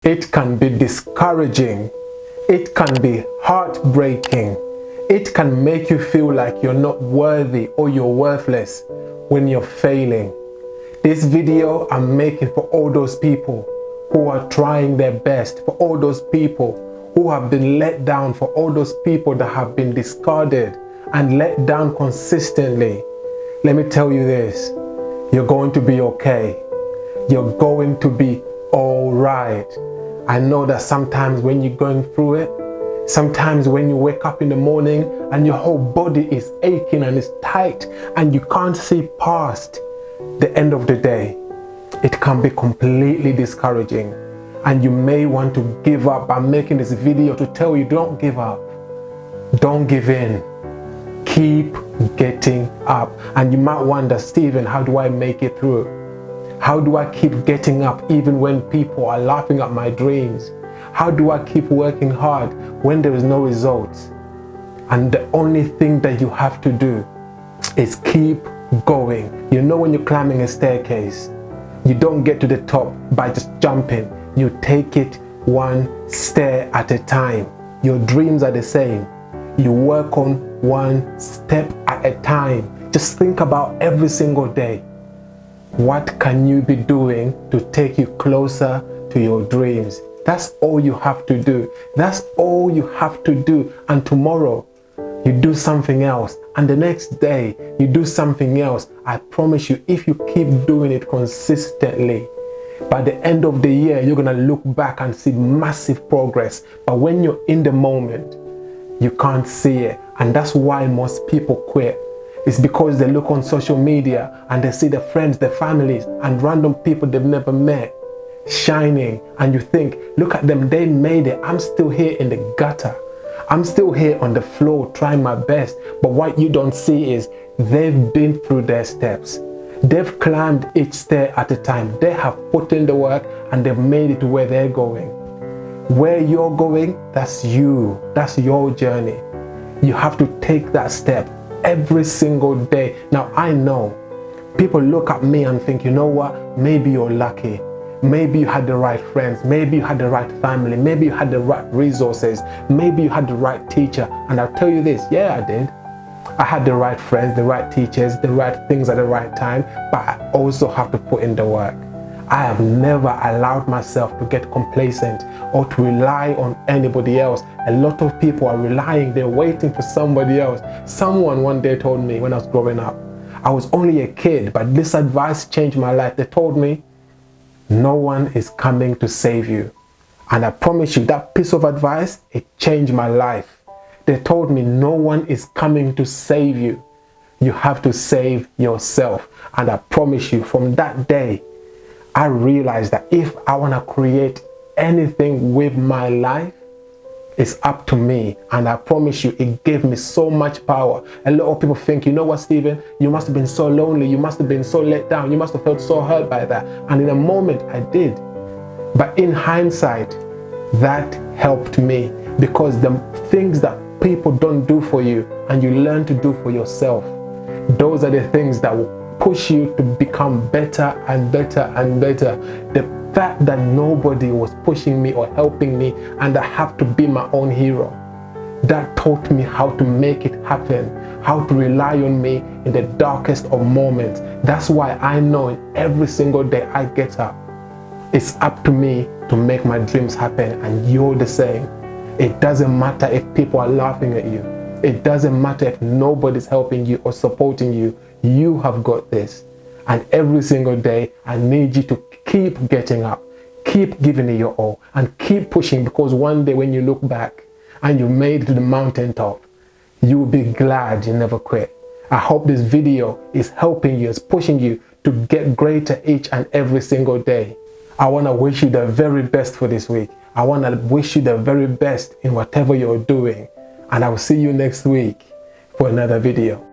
It can be discouraging. It can be heartbreaking. It can make you feel like you're not worthy or you're worthless when you're failing. This video I'm making for all those people who are trying their best, for all those people who have been let down, for all those people that have been discarded and let down consistently. Let me tell you this, you're going to be okay. You're going to be all right. I know that sometimes when you're going through it, sometimes when you wake up in the morning and your whole body is aching and it's tight and you can't see past the end of the day, it can be completely discouraging. And you may want to give up. I'm making this video to tell you, don't give up. Don't give in. Keep getting up. And you might wonder, Stephen, how do I make it through? How do I keep getting up even when people are laughing at my dreams? How do I keep working hard when there is no results? And the only thing that you have to do is keep going. You know, when you're climbing a staircase, you don't get to the top by just jumping. You take it one stair at a time. Your dreams are the same. You work on one step at a time. Just think about every single day. What can you be doing to take you closer to your dreams? That's all you have to do. That's all you have to do. And tomorrow, you do something else. And the next day, you do something else. I promise you, if you keep doing it consistently, by the end of the year, you're going to look back and see massive progress. But when you're in the moment, you can't see it. And that's why most people quit. It's because they look on social media and they see their friends, their families, and random people they've never met shining. And you think, look at them, they made it. I'm still here in the gutter. I'm still here on the floor trying my best. But what you don't see is they've been through their steps. They've climbed each stair at a time. They have put in the work and they've made it to where they're going. Where you're going, that's you. That's your journey. You have to take that step every single day. Now, I know people look at me and think, you know what? Maybe you're lucky. Maybe you had the right friends. Maybe you had the right family. Maybe you had the right resources. Maybe you had the right teacher. And I'll tell you this, yeah, I did. I had the right friends, the right teachers, the right things at the right time, but I also have to put in the work. I have never allowed myself to get complacent or to rely on anybody else. A lot of people are relying, they're waiting for somebody else. Someone one day told me when I was growing up, I was only a kid, but this advice changed my life. They told me, no one is coming to save you. And I promise you, that piece of advice, it changed my life. They told me, no one is coming to save you. You have to save yourself. And I promise you, from that day, I realized that if I want to create anything with my life, it's up to me. And I promise you, it gave me so much power. A lot of people think, you know what, Stephen, you must have been so lonely. You must have been so let down. You must have felt so hurt by that. And in a moment, I did. But in hindsight, that helped me, because the things that people don't do for you and you learn to do for yourself, those are the things that will push you to become better and better and better. The fact that nobody was pushing me or helping me and I have to be my own hero, that taught me how to make it happen, how to rely on me in the darkest of moments. That's why I know every single day I get up, it's up to me to make my dreams happen, and you're the same. It doesn't matter if people are laughing at you. It doesn't matter if nobody's helping you or supporting you. You have got this. And every single day, I need you to keep getting up, keep giving it your all, and keep pushing, because one day when you look back and you made it to the mountaintop, you will be glad you never quit. I hope this video is helping you, is pushing you to get greater each and every single day. I want to wish you the very best for this week. I want to wish you the very best in whatever you're doing. And I will see you next week for another video.